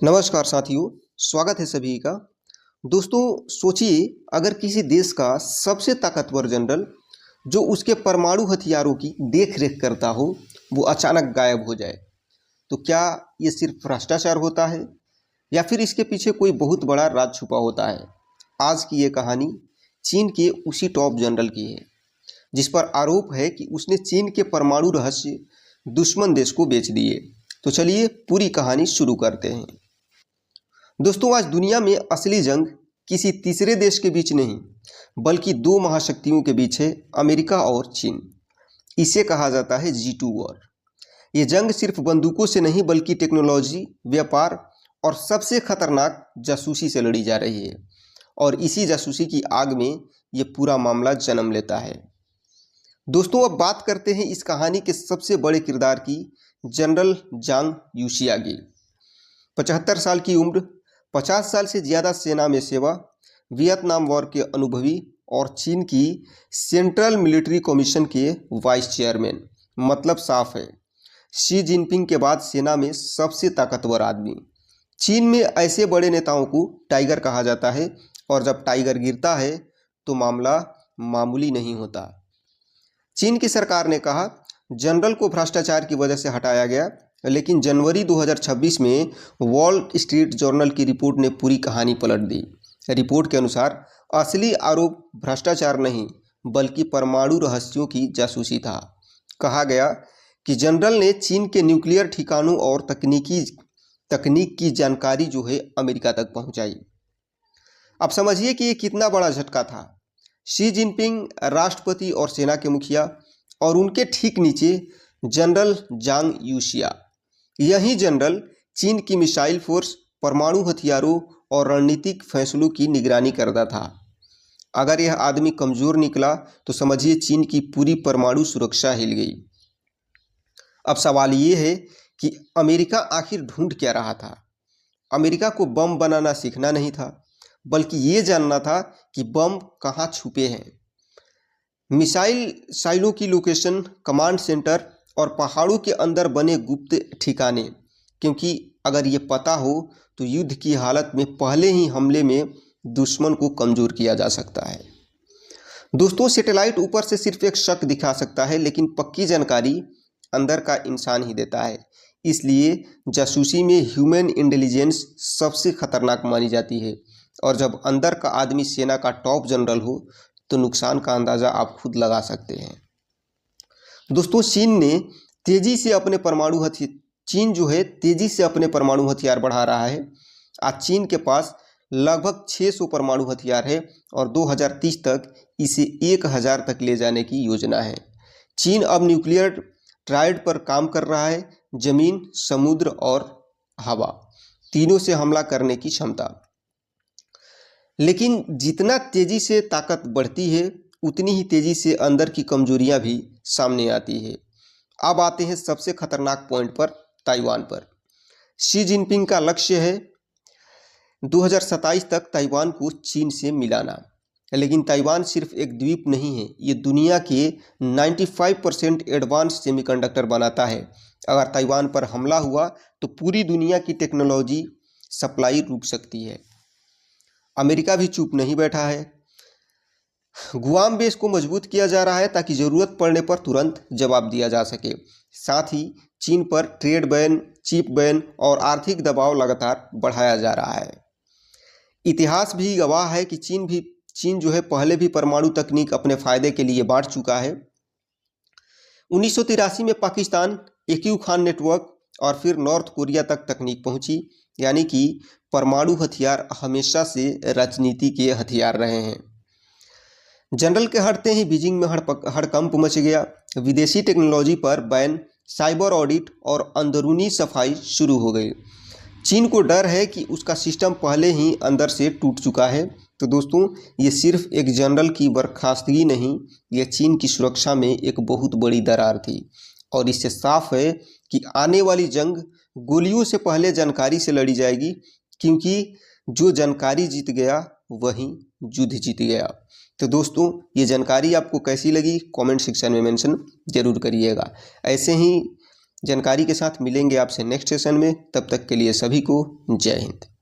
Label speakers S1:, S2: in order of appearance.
S1: नमस्कार साथियों, स्वागत है सभी का। दोस्तों, सोचिए अगर किसी देश का सबसे ताकतवर जनरल जो उसके परमाणु हथियारों की देख रेख करता हो वो अचानक गायब हो जाए, तो क्या ये सिर्फ भ्रष्टाचार होता है या फिर इसके पीछे कोई बहुत बड़ा राज छुपा होता है। आज की ये कहानी चीन के उसी टॉप जनरल की है जिस पर आरोप है कि उसने चीन के परमाणु रहस्य दुश्मन देश को बेच दिए। तो चलिए पूरी कहानी शुरू करते हैं। दोस्तों, आज दुनिया में असली जंग किसी तीसरे देश के बीच नहीं बल्कि दो महाशक्तियों के बीच है, अमेरिका और चीन। इसे कहा जाता है G2 वॉर। ये जंग सिर्फ बंदूकों से नहीं बल्कि टेक्नोलॉजी, व्यापार और सबसे खतरनाक जासूसी से लड़ी जा रही है। और इसी जासूसी की आग में ये पूरा मामला जन्म लेता है। दोस्तों, अब बात करते हैं इस कहानी के सबसे बड़े किरदार की, जनरल जांग यूशिया की। 75 साल की उम्र, 50 साल से ज़्यादा सेना में सेवा, वियतनाम वॉर के अनुभवी और चीन की सेंट्रल मिलिट्री कमीशन के वाइस चेयरमैन। मतलब साफ है, शी जिनपिंग के बाद सेना में सबसे ताकतवर आदमी। चीन में ऐसे बड़े नेताओं को टाइगर कहा जाता है और जब टाइगर गिरता है तो मामला मामूली नहीं होता। चीन की सरकार ने कहा जनरल को भ्रष्टाचार की वजह से हटाया गया, लेकिन जनवरी 2026 में वॉल स्ट्रीट जर्नल की रिपोर्ट ने पूरी कहानी पलट दी। रिपोर्ट के अनुसार असली आरोप भ्रष्टाचार नहीं बल्कि परमाणु रहस्यों की जासूसी था। कहा गया कि जनरल ने चीन के न्यूक्लियर ठिकानों और तकनीक की जानकारी जो है अमेरिका तक पहुंचाई। अब समझिए कि ये कितना बड़ा झटका था। शी जिनपिंग राष्ट्रपति और सेना के मुखिया और उनके ठीक नीचे जनरल जांग यूशिया। यही जनरल चीन की मिसाइल फोर्स, परमाणु हथियारों और रणनीतिक फैसलों की निगरानी करता था। अगर यह आदमी कमज़ोर निकला तो समझिए चीन की पूरी परमाणु सुरक्षा हिल गई। अब सवाल ये है कि अमेरिका आखिर ढूंढ क्या रहा था। अमेरिका को बम बनाना सीखना नहीं था बल्कि ये जानना था कि बम कहाँ छुपे हैं। मिसाइल साइलों की लोकेशन, कमांड सेंटर और पहाड़ों के अंदर बने गुप्त ठिकाने, क्योंकि अगर ये पता हो तो युद्ध की हालत में पहले ही हमले में दुश्मन को कमज़ोर किया जा सकता है। दोस्तों, सैटेलाइट ऊपर से सिर्फ एक शक दिखा सकता है, लेकिन पक्की जानकारी अंदर का इंसान ही देता है। इसलिए जासूसी में ह्यूमन इंटेलिजेंस सबसे खतरनाक मानी जाती है। और जब अंदर का आदमी सेना का टॉप जनरल हो तो नुकसान का अंदाज़ा आप खुद लगा सकते हैं। दोस्तों, चीन जो है तेजी से अपने परमाणु हथियार बढ़ा रहा है। आज चीन के पास लगभग 600 परमाणु हथियार है और 2030 तक इसे 1000 तक ले जाने की योजना है। चीन अब न्यूक्लियर ट्रायड पर काम कर रहा है, जमीन, समुद्र और हवा तीनों से हमला करने की क्षमता। लेकिन जितना तेजी से ताकत बढ़ती है उतनी ही तेजी से अंदर की कमजोरियां भी सामने आती है। अब आते हैं सबसे खतरनाक पॉइंट पर, ताइवान पर। शी जिनपिंग का लक्ष्य है 2027 तक ताइवान को चीन से मिलाना। लेकिन ताइवान सिर्फ एक द्वीप नहीं है, ये दुनिया के 95% एडवांस सेमीकंडक्टर बनाता है। अगर ताइवान पर हमला हुआ तो पूरी दुनिया की टेक्नोलॉजी सप्लाई रुक सकती है। अमेरिका भी चुप नहीं बैठा है। गुआम बेस को मजबूत किया जा रहा है ताकि ज़रूरत पड़ने पर तुरंत जवाब दिया जा सके। साथ ही चीन पर ट्रेड बैन, चिप बैन और आर्थिक दबाव लगातार बढ़ाया जा रहा है। इतिहास भी गवाह है कि चीन जो है पहले भी परमाणु तकनीक अपने फायदे के लिए बांट चुका है। 1983 में पाकिस्तान, एक्यू खान नेटवर्क और फिर नॉर्थ कोरिया तक तकनीक पहुंची। यानी कि परमाणु हथियार हमेशा से राजनीति के हथियार रहे हैं। जनरल के हटते ही बीजिंग में हड़कंप मच गया। विदेशी टेक्नोलॉजी पर बैन, साइबर ऑडिट और अंदरूनी सफाई शुरू हो गई। चीन को डर है कि उसका सिस्टम पहले ही अंदर से टूट चुका है। तो दोस्तों, ये सिर्फ एक जनरल की बर्खास्तगी नहीं, ये चीन की सुरक्षा में एक बहुत बड़ी दरार थी। और इससे साफ है कि आने वाली जंग गोलियों से पहले जानकारी से लड़ी जाएगी, क्योंकि जो जानकारी जीत गया वही युद्ध जीत गया। तो दोस्तों, ये जानकारी आपको कैसी लगी कमेंट सेक्शन में मेंशन जरूर करिएगा। ऐसे ही जानकारी के साथ मिलेंगे आपसे नेक्स्ट सेशन में। तब तक के लिए सभी को जय हिंद।